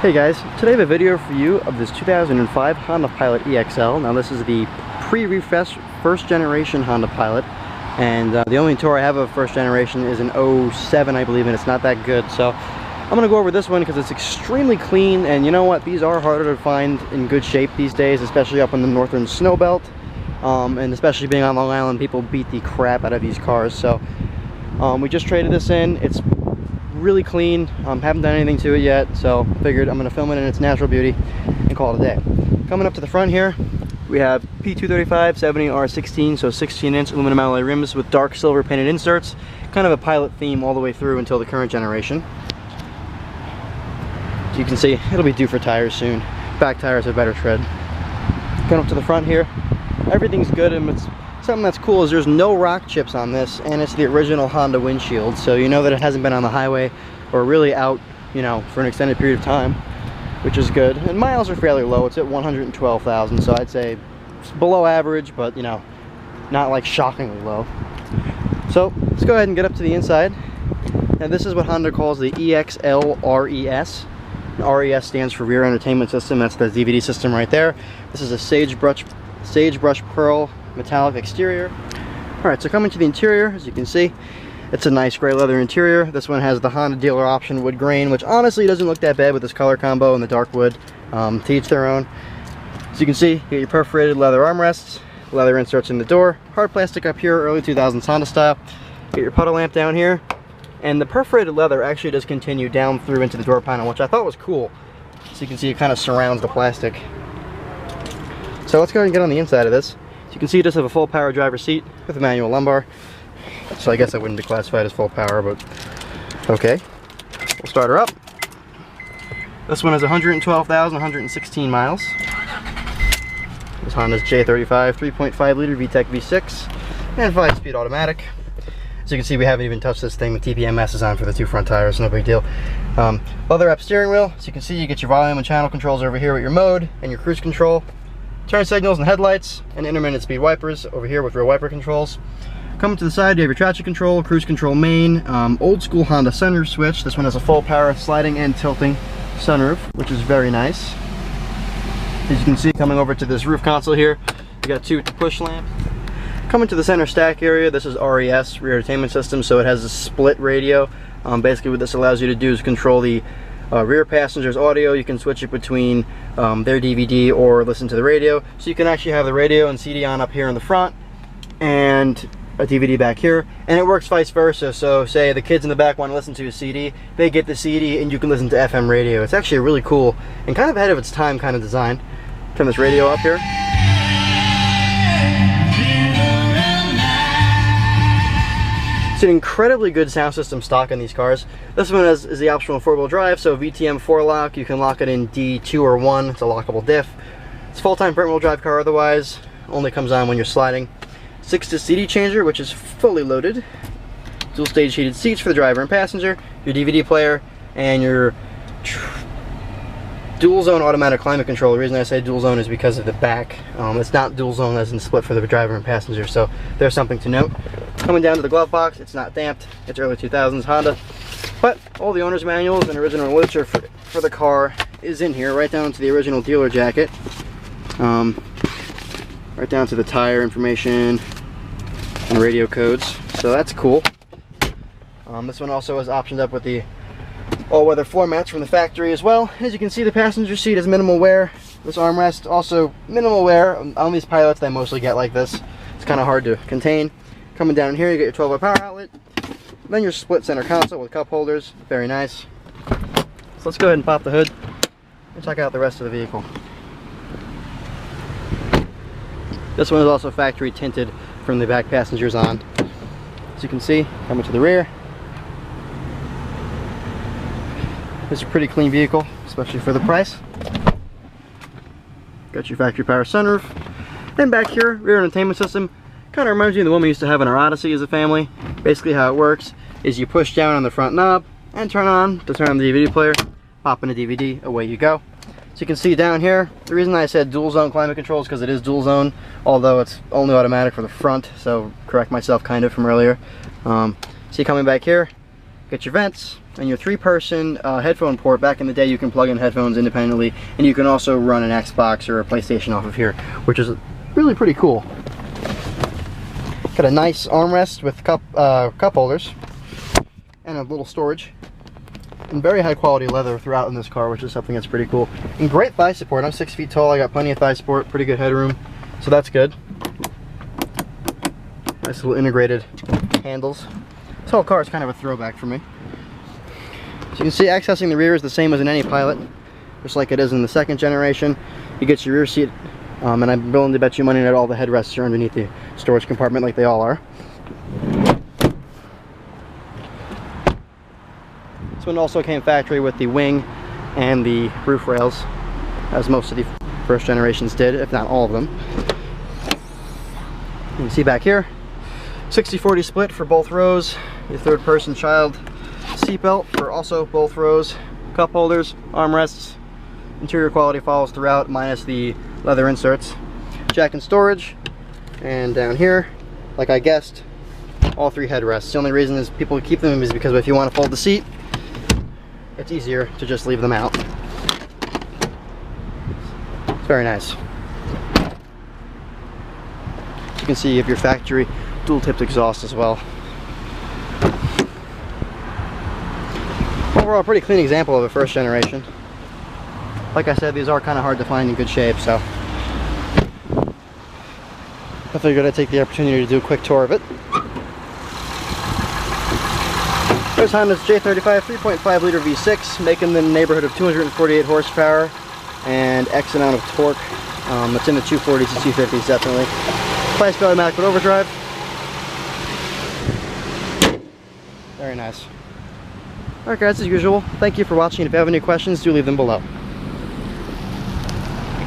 Hey guys, today I have a video for you of this 2005 Honda Pilot EXL. Now this is the pre-refreshed first generation Honda Pilot, and the only tour I have of first generation is an 07 I believe, and it's not that good. So I'm going to go over this one because it's extremely clean, and you know what, these are harder to find in good shape these days, especially up in the northern snow belt, and especially being on Long Island, people beat the crap out of these cars. So we just traded this in. It's really clean. Haven't done anything to it yet, so figured I'm going to film it in its natural beauty and call it a day. Coming up to the front here, we have P235 70R16, so 16-inch aluminum alloy rims with dark silver painted inserts, kind of a Pilot theme all the way through until the current generation. So you can see it'll be due for tires soon. Back tires have better tread. Coming up to the front here, everything's good, and it's something that's cool is there's no rock chips on this, and it's the original Honda windshield, so you know that it hasn't been on the highway or really out, you know, for an extended period of time, which is good. And miles are fairly low. It's at 112,000, so I'd say it's below average, but you know, not like shockingly low. So let's go ahead and get up to the inside. And this is what Honda calls the EXL RES. And RES stands for Rear Entertainment System. That's the DVD system right there. This is a sagebrush pearl metallic exterior. Alright, so coming to the interior, as you can see, it's a nice gray leather interior. This one has the Honda dealer option wood grain, which honestly doesn't look that bad with this color combo and the dark wood. To each their own. As you can see, you get your perforated leather armrests, leather inserts in the door, hard plastic up here, early 2000s Honda style. Get your puddle lamp down here, and the perforated leather actually does continue down through into the door panel, which I thought was cool. So you can see it kind of surrounds the plastic. So let's go ahead and get on the inside of this. You can see it does have a full power driver's seat with a manual lumbar, so I guess that wouldn't be classified as full power, but okay. We'll start her up. This one has 112,116 miles. This Honda's J35 3.5 liter VTEC V6 and 5-speed automatic. As you can see, we haven't even touched this thing. The TPMS is on for the two front tires, no big deal. Leather wrapped steering wheel. As you can see, you get your volume and channel controls over here with your mode and your cruise control. Turn signals and headlights, and intermittent speed wipers over here with rear wiper controls. Coming to the side, you have your traction control, cruise control main, old school Honda sunroof switch. This one has a full power sliding and tilting sunroof, which is very nice. As you can see, coming over to this roof console here, you got two push lamps. Coming to the center stack area, this is RES, Rear Entertainment System, so it has a split radio. Basically what this allows you to do is control the rear passenger's audio. You can switch it between their DVD or listen to the radio. So you can actually have the radio and CD on up here in the front and a DVD back here, and it works vice versa. So say the kids in the back want to listen to a CD, they get the CD and you can listen to FM radio. It's actually a really cool and kind of ahead of its time kind of design. Turn this radio up here. It's an incredibly good sound system stock in these cars. This one is the optional 4-wheel drive, so VTM 4-lock. You can lock it in D2 or 1. It's a lockable diff. It's a full-time front-wheel drive car otherwise. Only comes on when you're sliding. 6-disc CD changer, which is fully loaded. Dual-stage heated seats for the driver and passenger. Your DVD player, and your dual-zone automatic climate control. The reason I say dual-zone is because of the back. It's not dual-zone as in split for the driver and passenger, so there's something to note. Coming down to the glove box, it's not damped. It's early 2000s Honda, but all the owner's manuals and original literature for the car is in here, right down to the original dealer jacket, right down to the tire information and radio codes. So that's cool. This one also is optioned up with the all-weather floor mats from the factory as well. As you can see, the passenger seat has minimal wear. This armrest also minimal wear. On these Pilots, they mostly get like this. It's kind of hard to contain. Coming down here, you get your 12-volt power outlet. Then your split center console with cup holders. Very nice. So let's go ahead and pop the hood and check out the rest of the vehicle. This one is also factory tinted from the back passengers on. As you can see, coming to the rear, it's a pretty clean vehicle, especially for the price. Got your factory power sunroof. Then back here, rear entertainment system. Kind of reminds me of the one we used to have in our Odyssey as a family. Basically how it works is you push down on the front knob and turn on to turn on the DVD player, pop in a DVD, away you go. So you can see down here, the reason I said dual zone climate control is because it is dual zone, although it's only automatic for the front, so correct myself kind of from earlier. See, coming back here, Get your vents and your 3-person headphone port. Back in the day, you can plug in headphones independently, and you can also run an Xbox or a PlayStation off of here, which is really pretty cool. Got a nice armrest with cup holders and a little storage. And very high quality leather throughout in this car, which is something that's pretty cool. And great thigh support. I'm 6 feet tall. I got plenty of thigh support, pretty good headroom, so that's good. Nice little integrated handles. This whole car is kind of a throwback for me. So you can see accessing the rear is the same as in any Pilot, just like it is in the 2nd generation. You get your rear seat, and I'm willing to bet you money that all the headrests are underneath the storage compartment like they all are. This one also came factory with the wing and the roof rails, as most of the first generations did, if not all of them. You can see back here, 60-40 split for both rows. Your 3rd-person child seatbelt for also both rows. Cup holders, armrests. Interior quality follows throughout, minus the leather inserts. Jack and storage. And down here, like I guessed, all 3 headrests. The only reason is people keep them is because if you want to fold the seat, it's easier to just leave them out. It's very nice. As you can see, you have your factory dual-tipped exhaust as well. Overall, a pretty clean example of a 1st generation. Like I said, these are kind of hard to find in good shape, so I figured I'd take the opportunity to do a quick tour of it. There's Honda's J35 3.5 liter V6, making them in the neighborhood of 248 horsepower and X amount of torque. It's in the 240s to 250s, definitely. 5-speed automatic with overdrive. Very nice. Alright guys, as usual, thank you for watching. If you have any questions, do leave them below.